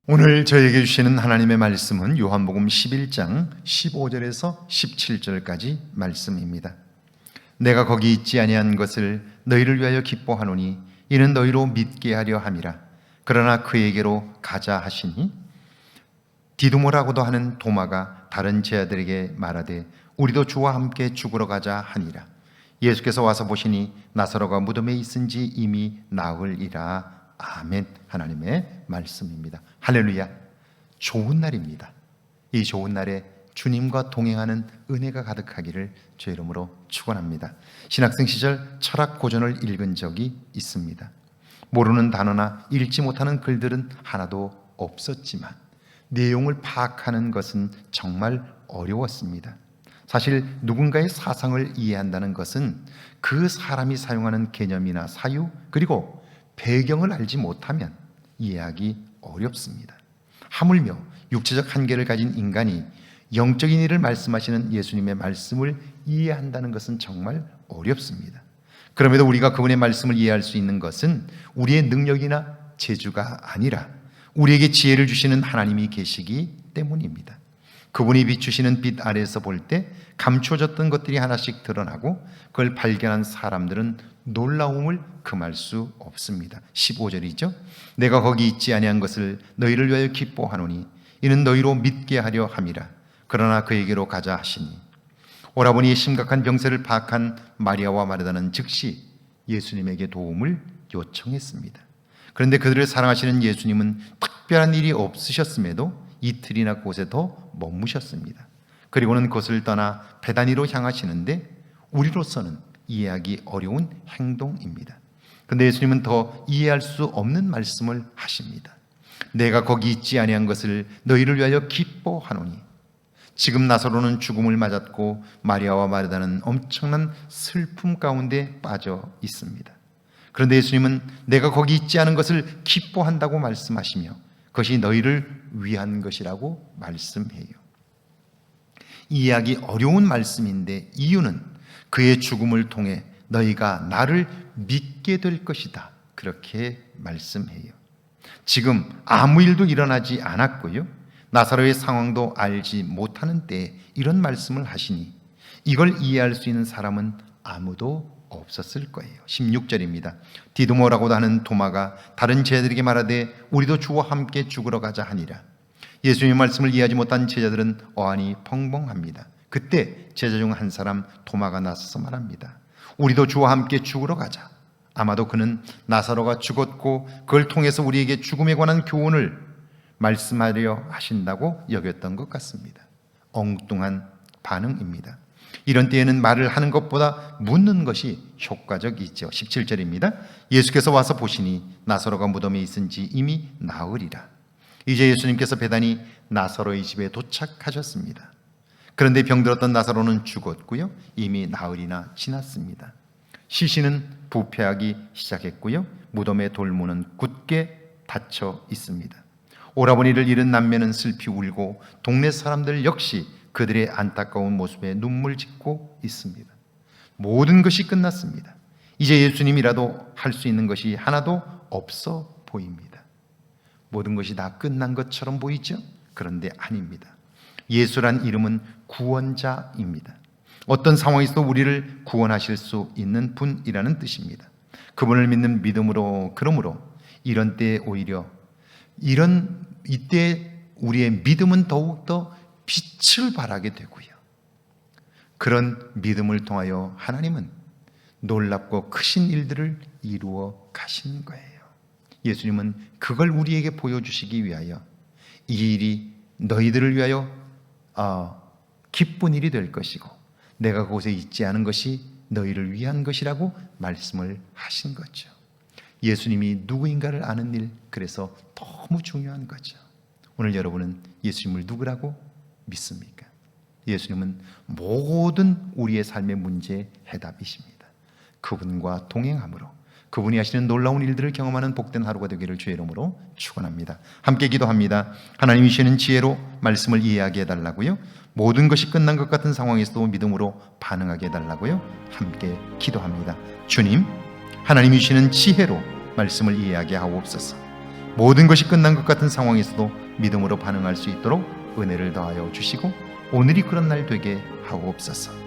오늘 저에게 주시는 하나님의 말씀은 요한복음 11장 15절에서 17절까지 말씀입니다. 내가 거기 있지 아니한 것을 너희를 위하여 기뻐하노니 이는 너희로 믿게 하려 함이라. 그러나 그에게로 가자 하시니 디두모라고도 하는 도마가 다른 제자들에게 말하되 우리도 주와 함께 죽으러 가자 하니라. 예수께서 와서 보시니 나사로가 무덤에 있은지 이미 나으리라. 아멘. 하나님의 말씀입니다. 할렐루야. 좋은 날입니다. 이 좋은 날에 주님과 동행하는 은혜가 가득하기를 주의 이름으로 축원합니다. 신학생 시절 철학 고전을 읽은 적이 있습니다. 모르는 단어나 읽지 못하는 글들은 하나도 없었지만 내용을 파악하는 것은 정말 어려웠습니다. 사실 누군가의 사상을 이해한다는 것은 그 사람이 사용하는 개념이나 사유 그리고 배경을 알지 못하면 이해하기 어렵습니다. 하물며 육체적 한계를 가진 인간이 영적인 일을 말씀하시는 예수님의 말씀을 이해한다는 것은 정말 어렵습니다. 그럼에도 우리가 그분의 말씀을 이해할 수 있는 것은 우리의 능력이나 재주가 아니라 우리에게 지혜를 주시는 하나님이 계시기 때문입니다. 그분이 비추시는 빛 아래에서 볼 때 감춰졌던 것들이 하나씩 드러나고 그걸 발견한 사람들은 놀라움을 금할 수 없습니다. 15절이죠. 내가 거기 있지 아니한 것을 너희를 위하여 기뻐하노니 이는 너희로 믿게 하려 함이라. 그러나 그에게로 가자 하시니 오라버니의 심각한 병세를 파악한 마리아와 마르다는 즉시 예수님에게 도움을 요청했습니다. 그런데 그들을 사랑하시는 예수님은 특별한 일이 없으셨음에도 이틀이나 그곳에 더 머무셨습니다. 그리고는 그것을 떠나 베다니로 향하시는데 우리로서는 이해하기 어려운 행동입니다. 그런데 예수님은 더 이해할 수 없는 말씀을 하십니다. 내가 거기 있지 아니한 것을 너희를 위하여 기뻐하노니. 지금 나사로는 죽음을 맞았고 마리아와 마르다는 엄청난 슬픔 가운데 빠져 있습니다. 그런데 예수님은 내가 거기 있지 않은 것을 기뻐한다고 말씀하시며 그것이 너희를 위한 것이라고 말씀해요. 이해하기 어려운 말씀인데 이유는 그의 죽음을 통해 너희가 나를 믿게 될 것이다. 그렇게 말씀해요. 지금 아무 일도 일어나지 않았고요. 나사로의 상황도 알지 못하는 때에 이런 말씀을 하시니 이걸 이해할 수 있는 사람은 아무도 없었을 거예요. 16절입니다. 디두모라고도 하는 도마가 다른 제자들에게 말하되 우리도 주와 함께 죽으러 가자 하니라. 예수님의 말씀을 이해하지 못한 제자들은 어안이 펑펑합니다. 그때 제자 중 한 사람 도마가 나서서 말합니다. 우리도 주와 함께 죽으러 가자. 아마도 그는 나사로가 죽었고 그걸 통해서 우리에게 죽음에 관한 교훈을 말씀하려 하신다고 여겼던 것 같습니다. 엉뚱한 반응입니다. 이런 때에는 말을 하는 것보다 묻는 것이 효과적이죠. 17절입니다. 예수께서 와서 보시니 나사로가 무덤에 있은지 이미 나으리라. 이제 예수님께서 베다니 나사로의 집에 도착하셨습니다. 그런데 병들었던 나사로는 죽었고요. 이미 나흘이나 지났습니다. 시신은 부패하기 시작했고요. 무덤의 돌문은 굳게 닫혀 있습니다. 오라버니를 잃은 남매는 슬피 울고 동네 사람들 역시 그들의 안타까운 모습에 눈물 짓고 있습니다. 모든 것이 끝났습니다. 이제 예수님이라도 할 수 있는 것이 하나도 없어 보입니다. 모든 것이 다 끝난 것처럼 보이죠? 그런데 아닙니다. 예수란 이름은 구원자입니다. 어떤 상황에서도 우리를 구원하실 수 있는 분이라는 뜻입니다. 그분을 믿는 믿음으로, 그러므로 이런 때에 오히려 이때 우리의 믿음은 더욱더 빛을 발하게 되고요. 그런 믿음을 통하여 하나님은 놀랍고 크신 일들을 이루어 가시는 거예요. 예수님은 그걸 우리에게 보여주시기 위하여 이 일이 너희들을 위하여 기쁜 일이 될 것이고 내가 그곳에 있지 않은 것이 너희를 위한 것이라고 말씀을 하신 거죠. 예수님이 누구인가를 아는 일, 그래서 너무 중요한 거죠. 오늘 여러분은 예수님을 누구라고 믿습니까? 예수님은 모든 우리의 삶의 문제의 해답이십니다. 그분과 동행함으로 그분이 하시는 놀라운 일들을 경험하는 복된 하루가 되기를 주의 이름으로 축원합니다. 함께 기도합니다. 하나님이 주시는 지혜로 말씀을 이해하게 해달라고요. 모든 것이 끝난 것 같은 상황에서도 믿음으로 반응하게 해달라고요. 함께 기도합니다. 주님, 하나님이 주시는 지혜로 말씀을 이해하게 하옵소서. 모든 것이 끝난 것 같은 상황에서도 믿음으로 반응할 수 있도록 은혜를 더하여 주시고 오늘이 그런 날 되게 하옵소서.